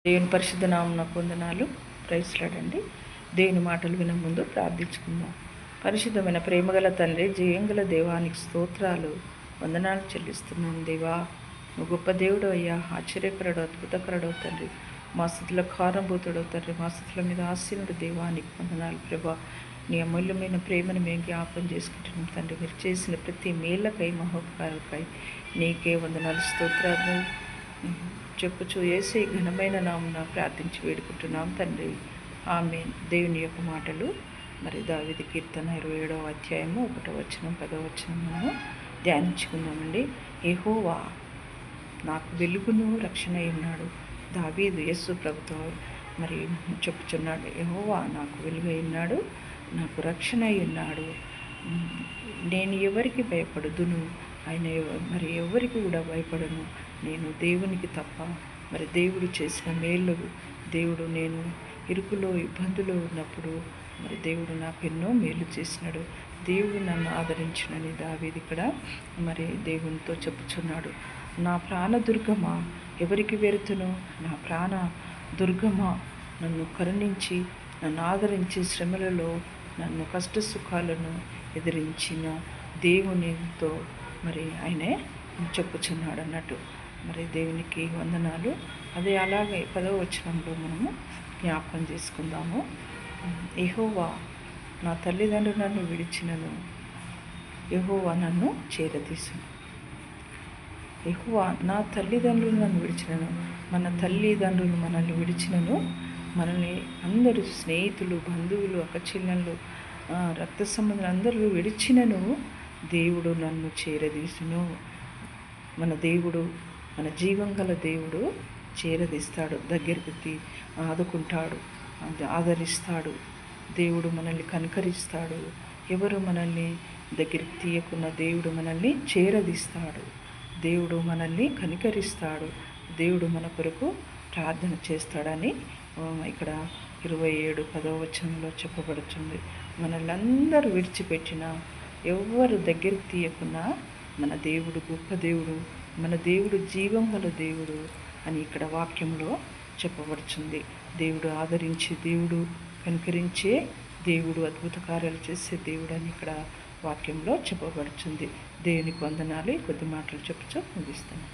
దేవుని పరిశుద్ధ నామమునకు వందనాలు. ప్రైజ్లాడండి. దేవుని మాటలు వినే ముందు ప్రార్థించుకుందాం. పరిశుద్ధమైన ప్రేమగల తండ్రి, జయంగల దేవానికి స్తోత్రాలు, వందనాలు చెల్లిస్తున్నాం. దేవా, నువ్వు గొప్ప దేవుడు అయ్యా, ఆశ్చర్యకరుడు, అద్భుతకరుడు తండ్రి, మా స్థితిలో కారణభూతుడు తండ్రి, మా స్థితుల మీద ఆసీనుడు దేవానికి వందనాలు. ప్రభా, నీ అమూల్యమైన ప్రేమను మేము జ్ఞాపకం చేసుకుంటున్నాం తండ్రి. మీరు చేసిన ప్రతి మేళ్ళకై, మహోపకారకై నీకే వందనాలు, స్తోత్రాలు చెప్పుచు యేసే ఘనమైన నామున ప్రార్థించి వేడుకుంటున్నాం తండ్రి. ఆమేన్. దేవుని యొక్క మాటలు మరి దావీదు కీర్తన 27వ అధ్యాయము 1వ వచనం 10వ వచనం మనము ధ్యానించుకుందామండి. యెహోవా నాకు వెలుగును రక్షణ ఉన్నాడు. దావీదు యేసు ప్రభుతో మరి చెప్పుచున్నాడు, యెహోవా నాకు వెలుగై ఉన్నాడు, నాకు రక్షణ ఉన్నాడు, నేను ఎవరికి భయపడుదును, ఆయన మరి ఎవరికి కూడా భయపడను. నేను దేవునికి తప్ప మరి దేవుడు చేసిన మేళ్ళు, దేవుడు నేను ఇరుకులో ఇబ్బందులు ఉన్నప్పుడు మరి దేవుడు నాకు ఎన్నో మేలు చేసినాడు, దేవుడు నన్ను ఆదరించినని దావీదు ఇక్కడ మరి దేవునితో చెప్పుచున్నాడు. నా ప్రాణ దుర్గమా ఎవరికి వెరుతును, నా ప్రాణ దుర్గమా నన్ను కరుణించి నన్ను ఆదరించి శ్రమలలో నన్ను కష్ట సుఖాలను ఎదిరించిన దేవునితో మరి ఆయనే చెప్పుచున్నాడు అన్నట్టు. మరి దేవునికి వందనాలు. అదే అలాగే 10వ వచనంలో మనము జ్ఞాపకం చేసుకుందాము. యెహోవా నా తల్లిదండ్రులు నన్ను విడిచినను, యెహోవా నన్ను చేరదీసును. యెహోవా నా తల్లిదండ్రులు నన్ను విడిచినను, మన తల్లిదండ్రులు మనల్ని విడిచినను, మనల్ని అందరూ స్నేహితులు, బంధువులు, అక్కచెల్లెళ్ళు, రక్త సంబంధులు అందరూ విడిచినను దేవుడు నన్ను చేరదీసును. మన దేవుడు, మన జీవం గల దేవుడు చేరదీస్తాడు, దగ్గరికి ఆదుకుంటాడు, ఆదరిస్తాడు. దేవుడు మనల్ని కనికరిస్తాడు. ఎవరు మనల్ని దగ్గరికి తీయకున్న దేవుడు మనల్ని చేరదీస్తాడు. దేవుడు మనల్ని కనికరిస్తాడు. దేవుడు మన కొరకు ప్రార్థన చేస్తాడని ఇక్కడ 10వ వచనంలో చెప్పబడుతుంది. మనల్ని అందరూ విడిచిపెట్టిన, ఎవరు దగ్గరికి తీయకున్నా మన దేవుడు గొప్ప దేవుడు, మన దేవుడు జీవం గల దేవుడు అని ఇక్కడ వాక్యంలో చెప్పబడుతుంది. దేవుడు ఆదరించే దేవుడు, కనికరించే దేవుడు, అద్భుత కార్యాలు చేసే దేవుడు అని ఇక్కడ వాక్యంలో చెప్పబడుతుంది. దేవునికి వందనాలు. కొద్ది మాటలు చెప్పుచూ ముగిస్తాను.